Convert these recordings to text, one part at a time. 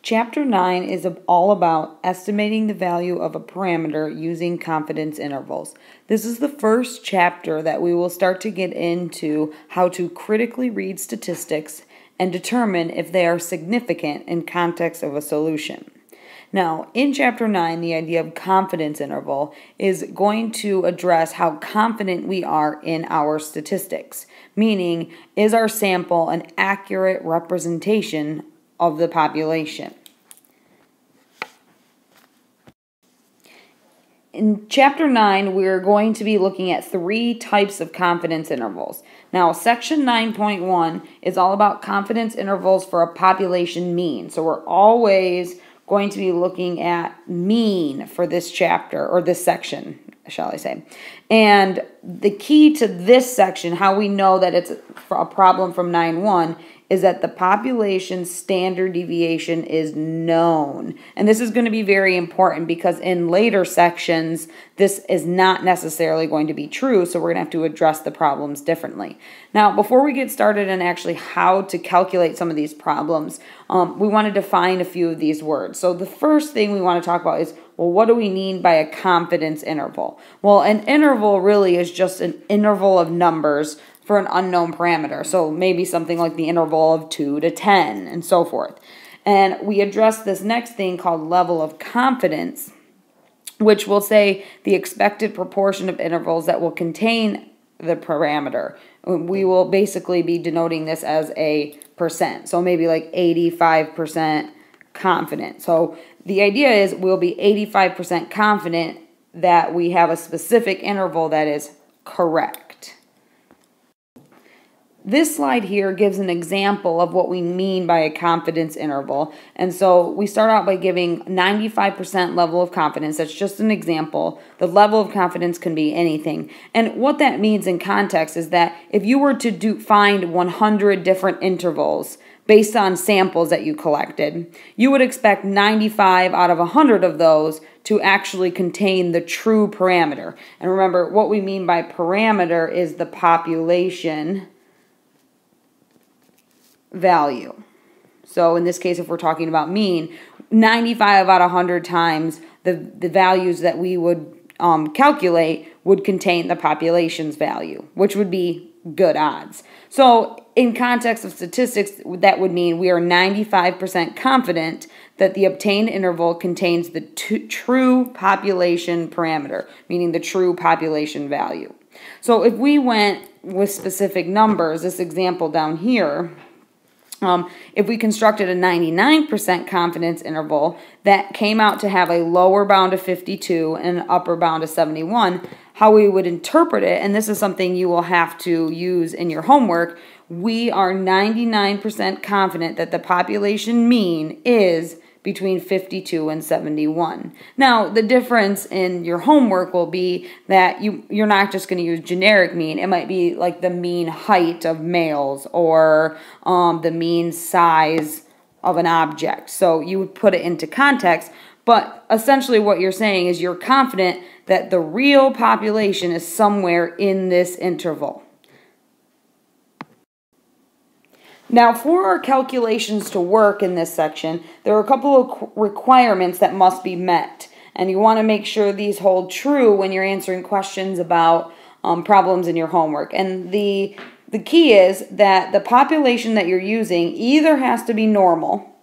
Chapter 9 is all about estimating the value of a parameter using confidence intervals. This is the first chapter that we will start to get into how to critically read statistics and determine if they are significant in context of a solution. Now, in Chapter 9, the idea of confidence interval is going to address how confident we are in our statistics, meaning, is our sample an accurate representation of the population? In Chapter 9, we're going to be looking at 3 types of confidence intervals. Now, Section 9.1 is all about confidence intervals for a population mean. So we're always going to be looking at mean for this chapter, or this section, shall I say. And the key to this section, how we know that it's a problem from 9.1, is that the population standard deviation is known. And this is going to be very important because in later sections, this is not necessarily going to be true, so we're going to have to address the problems differently. Now, before we get started on actually how to calculate some of these problems, we want to define a few of these words. So the first thing we want to talk about is, well, what do we mean by a confidence interval? Well, an interval really is just an interval of numbers for an unknown parameter. So maybe something like the interval of 2 to 10 and so forth. And we address this next thing called level of confidence, which will say the expected proportion of intervals that will contain the parameter. We will basically be denoting this as a percent. So maybe like 85% confident. So the idea is we'll be 85% confident that we have a specific interval that is correct. This slide here gives an example of what we mean by a confidence interval. And so we start out by giving 95% level of confidence. That's just an example. The level of confidence can be anything. And what that means in context is that if you were to find 100 different intervals based on samples that you collected, you would expect 95 out of 100 of those to actually contain the true parameter. And remember, what we mean by parameter is the population value. So in this case, if we're talking about mean, 95 out of 100 times the values that we would calculate would contain the population's value, which would be good odds. So in context of statistics, that would mean we are 95% confident that the obtained interval contains the true population parameter, meaning the true population value. So if we went with specific numbers, this example down here, if we constructed a 99% confidence interval that came out to have a lower bound of 52 and an upper bound of 71, how we would interpret it, and this is something you will have to use in your homework, we are 99% confident that the population mean is between 52 and 71. Now, the difference in your homework will be that you're not just going to use generic mean. It might be like the mean height of males or the mean size of an object. So you would put it into context, but essentially what you're saying is you're confident that the real population is somewhere in this interval. Now, for our calculations to work in this section, there are a couple of requirements that must be met. And you want to make sure these hold true when you're answering questions about problems in your homework. And the key is that the population that you're using either has to be normal,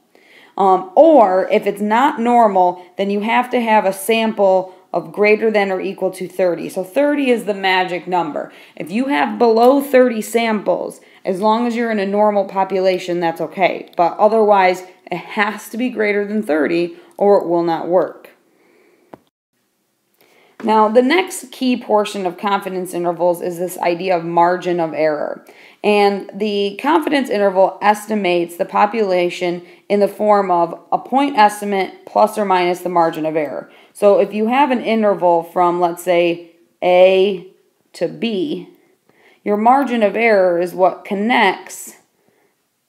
or if it's not normal, then you have to have a sample of greater than or equal to 30. So 30 is the magic number. If you have below 30 samples, as long as you're in a normal population, that's okay. But otherwise, it has to be greater than 30 or it will not work. Now, the next key portion of confidence intervals is this idea of margin of error. And the confidence interval estimates the population in the form of a point estimate plus or minus the margin of error. So if you have an interval from, let's say, A to B, your margin of error is what connects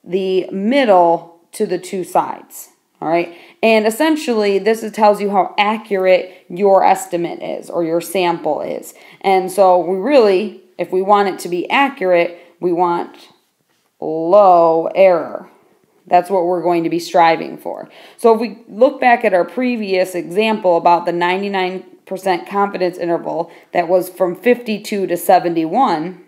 the middle to the two sides. All right, and essentially this tells you how accurate your estimate is or your sample is. And so we really, if we want it to be accurate, we want low error. That's what we're going to be striving for. So if we look back at our previous example about the 99% confidence interval that was from 52 to 71,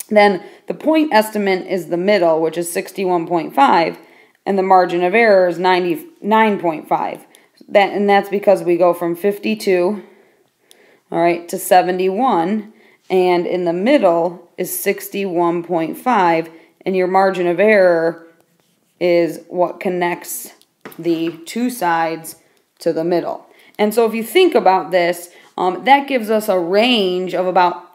then the point estimate is the middle, which is 61.5, and the margin of error is 99.5. That's because we go from 52, all right, to 71, and in the middle is 61.5, and your margin of error is what connects the two sides to the middle. And so if you think about this, that gives us a range of about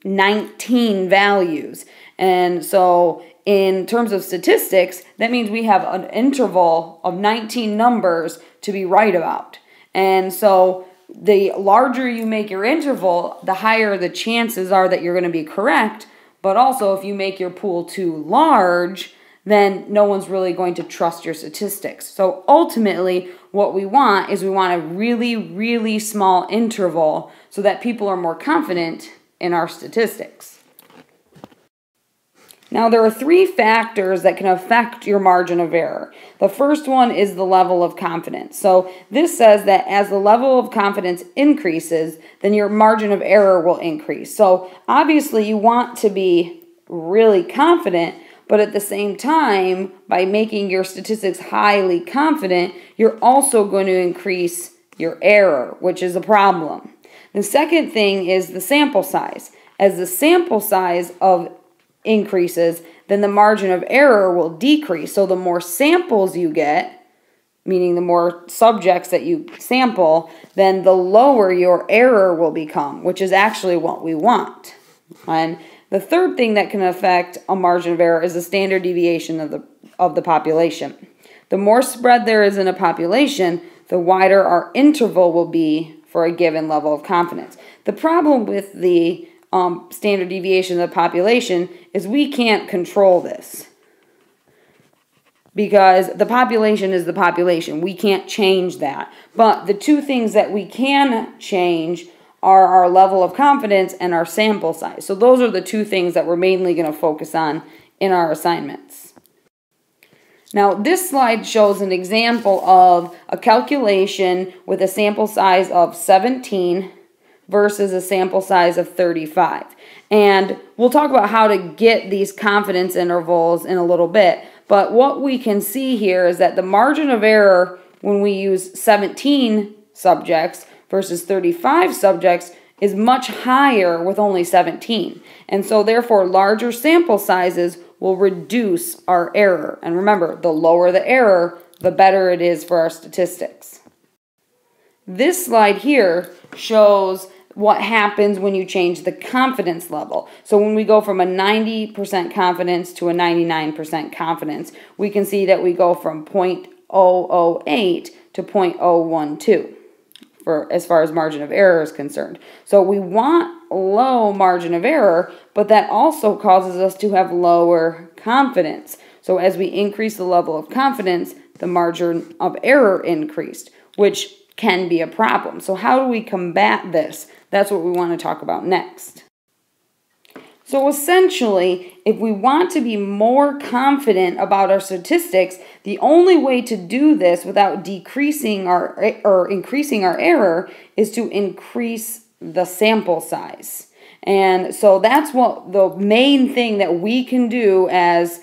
19 values. And so in terms of statistics, that means we have an interval of 19 numbers to be right about. And so the larger you make your interval, the higher the chances are that you're going to be correct. But also if you make your pool too large, then no one's really going to trust your statistics. So ultimately, what we want is we want a really, really small interval so that people are more confident in our statistics. Now, there are three factors that can affect your margin of error. The first one is the level of confidence. So this says that as the level of confidence increases, then your margin of error will increase. So obviously you want to be really confident, but at the same time, by making your statistics highly confident, you're also going to increase your error, which is a problem. The second thing is the sample size. As the sample size increases, then the margin of error will decrease. So the more samples you get, meaning the more subjects that you sample, then the lower your error will become, which is actually what we want. And the third thing that can affect a margin of error is the standard deviation of the population. The more spread there is in a population, the wider our interval will be for a given level of confidence. The problem with the standard deviation of the population is we can't control this because the population is the population. We can't change that. But the two things that we can change are our level of confidence and our sample size. So those are the two things that we're mainly going to focus on in our assignments. Now, this slide shows an example of a calculation with a sample size of 17 versus a sample size of 35. And we'll talk about how to get these confidence intervals in a little bit. But what we can see here is that the margin of error when we use 17 subjects versus 35 subjects is much higher with only 17. And so therefore larger sample sizes will reduce our error. And remember, the lower the error, the better it is for our statistics. This slide here shows what happens when you change the confidence level. So when we go from a 90% confidence to a 99% confidence, we can see that we go from 0.008 to 0.012. As far as margin of error is concerned. So we want low margin of error, but that also causes us to have lower confidence. So as we increase the level of confidence, the margin of error increased, which can be a problem. So how do we combat this? That's what we want to talk about next. So essentially, if we want to be more confident about our statistics, the only way to do this without decreasing or increasing our error is to increase the sample size. And so that's what the main thing that we can do as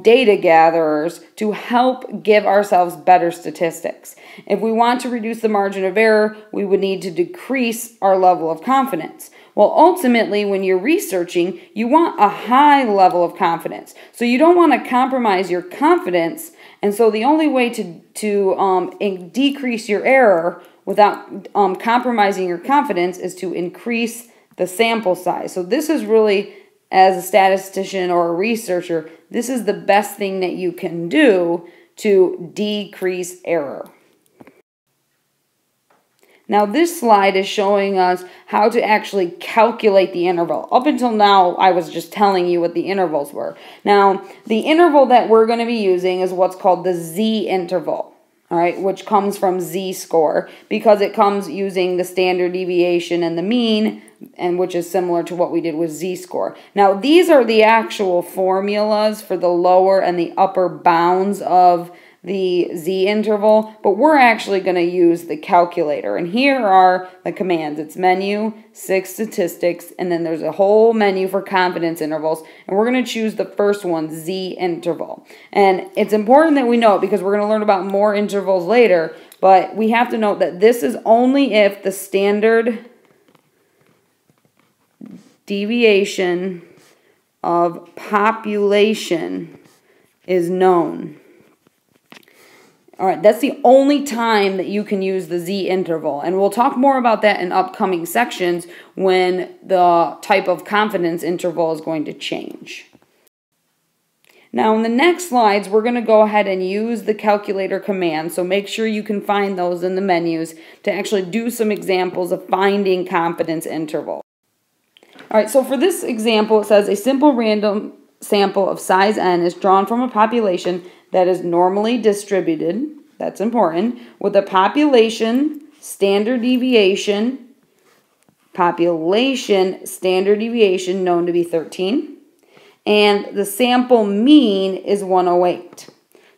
data gatherers to help give ourselves better statistics. If we want to reduce the margin of error, we would need to decrease our level of confidence. Well, ultimately, when you're researching, you want a high level of confidence. So you don't want to compromise your confidence. And so the only way to decrease your error without compromising your confidence is to increase the sample size. So this is really, as a statistician or a researcher, this is the best thing that you can do to decrease error. Now this slide is showing us how to actually calculate the interval. Up until now, I was just telling you what the intervals were. Now, the interval that we're going to be using is what's called the z-interval, all right, which comes from z-score because it comes using the standard deviation and the mean and which is similar to what we did with z-score. Now, these are the actual formulas for the lower and the upper bounds of the z-interval, but we're actually going to use the calculator. And here are the commands. It's menu, 6 statistics, and then there's a whole menu for confidence intervals. And we're going to choose the first one, z-interval. And it's important that we know it because we're going to learn about more intervals later, but we have to note that this is only if the standard deviation of population is known. All right, that's the only time that you can use the z-interval, and we'll talk more about that in upcoming sections when the type of confidence interval is going to change. Now, in the next slides, we're going to go ahead and use the calculator command, so make sure you can find those in the menus to actually do some examples of finding confidence intervals. All right, so for this example, it says a simple random sample of size n is drawn from a population that is normally distributed, that's important, with a population standard deviation known to be 13, and the sample mean is 108.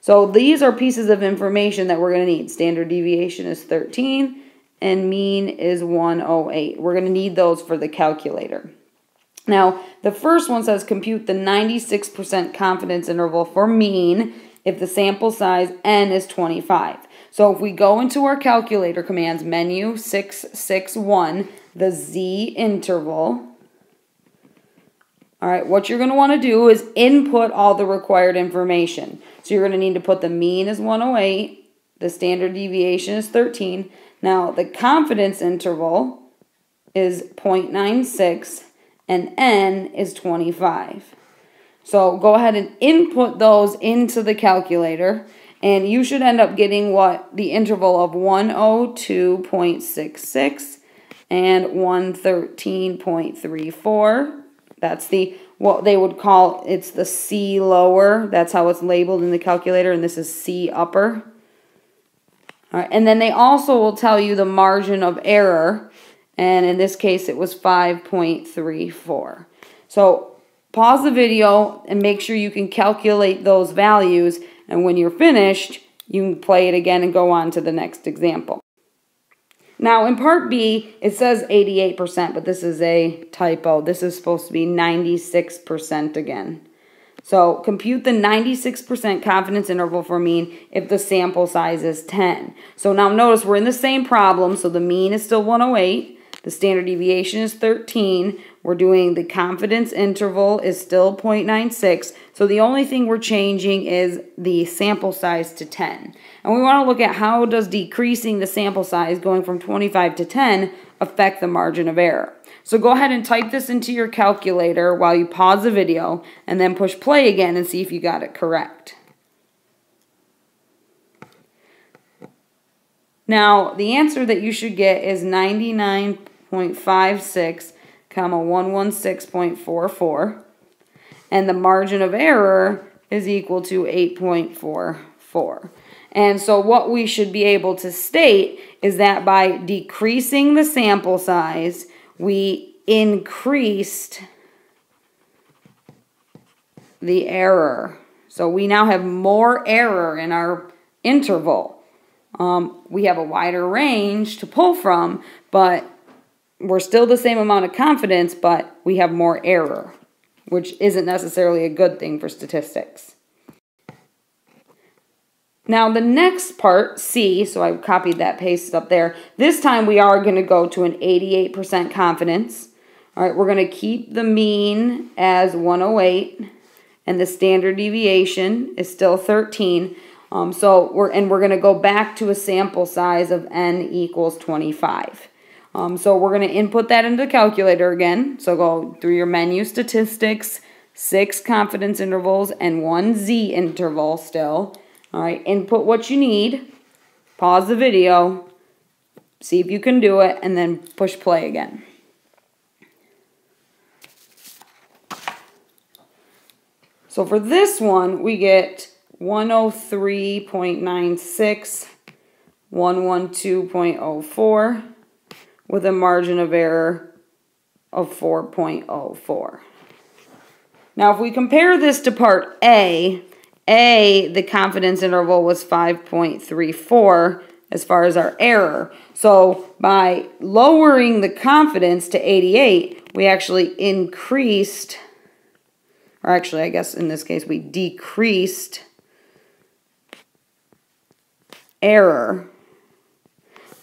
So these are pieces of information that we're going to need. Standard deviation is 13, and mean is 108. We're going to need those for the calculator. Now, the first one says compute the 96% confidence interval for mean if the sample size n is 25. So if we go into our calculator commands, menu 661, the z-interval, all right, what you're going to want to do is input all the required information. So you're going to need to put the mean is 108, the standard deviation is 13. Now, the confidence interval is 0.96, and n is 25. So go ahead and input those into the calculator, and you should end up getting what the interval of 102.66 and 113.34. That's what they would call, it's the C lower. That's how it's labeled in the calculator, and this is C upper. All right, and then they also will tell you the margin of error, and in this case it was 5.34. So pause the video and make sure you can calculate those values, and when you're finished, you can play it again and go on to the next example. Now, in part B, it says 88%, but this is a typo. This is supposed to be 96% again. So compute the 96% confidence interval for mean if the sample size is 10. So now notice we're in the same problem, so the mean is still 108. The standard deviation is 13. We're doing the confidence interval is still 0.96. So the only thing we're changing is the sample size to 10. And we want to look at how does decreasing the sample size going from 25 to 10 affect the margin of error. So go ahead and type this into your calculator while you pause the video and then push play again and see if you got it correct. Now, the answer that you should get is 99.56, 116.44, and the margin of error is equal to 8.44. And so what we should be able to state is that by decreasing the sample size, we increased the error. So we now have more error in our interval. We have a wider range to pull from, but we're still the same amount of confidence, but we have more error, which isn't necessarily a good thing for statistics. Now the next part, C, so I copied that, pasted up there. This time we are going to go to an 88% confidence. All right, we're going to keep the mean as 108, and the standard deviation is still 13. So we're going to go back to a sample size of n equals 25. So we're going to input that into the calculator again. So go through your menu, statistics, 6 confidence intervals, and 1 z-interval still. All right, input what you need, pause the video, see if you can do it, and then push play again. So for this one, we get 103.96, 112.04, with a margin of error of 4.04. Now, if we compare this to part A, the confidence interval was 5.34 as far as our error. So by lowering the confidence to 88, we actually increased, or actually I guess in this case we decreased error.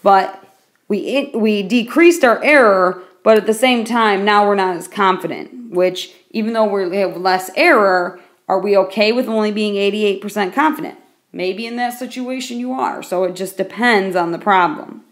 But we decreased our error, but at the same time now we're not as confident, which even though we have less error, are we okay with only being 88% confident? Maybe in that situation you are, so it just depends on the problem.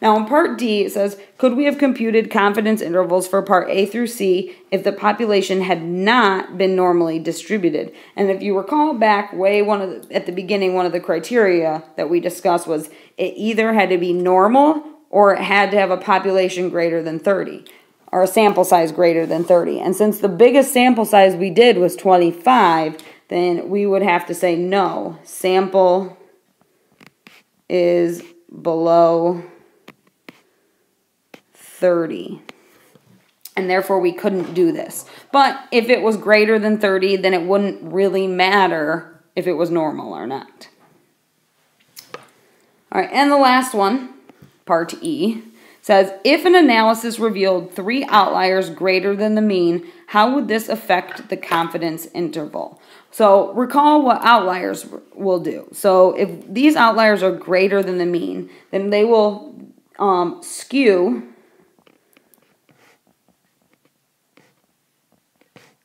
Now in part D it says, could we have computed confidence intervals for part A through C if the population had not been normally distributed? And if you recall back at the beginning, one of the criteria that we discussed was it either had to be normal or it had to have a population greater than 30, or a sample size greater than 30. And since the biggest sample size we did was 25, then we would have to say no, sample is below 30. And therefore we couldn't do this. But if it was greater than 30, then it wouldn't really matter if it was normal or not. All right, and the last one, part E, says, if an analysis revealed 3 outliers greater than the mean, how would this affect the confidence interval? So recall what outliers will do. So if these outliers are greater than the mean, then they will skew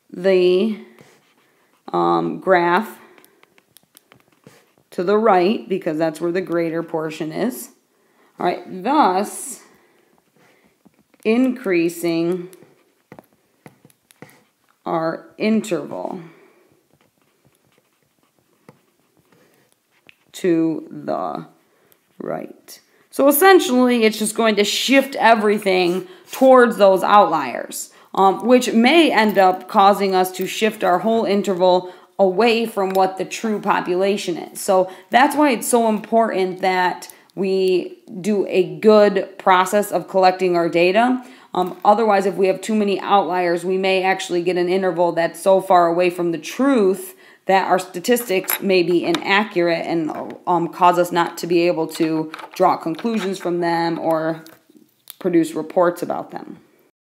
the graph to the right, because that's where the greater portion is. All right, thus increasing our interval to the right. So essentially, it's just going to shift everything towards those outliers, which may end up causing us to shift our whole interval away from what the true population is. So that's why it's so important that we do a good process of collecting our data. Otherwise, if we have too many outliers, we may actually get an interval that's so far away from the truth that our statistics may be inaccurate and cause us not to be able to draw conclusions from them or produce reports about them.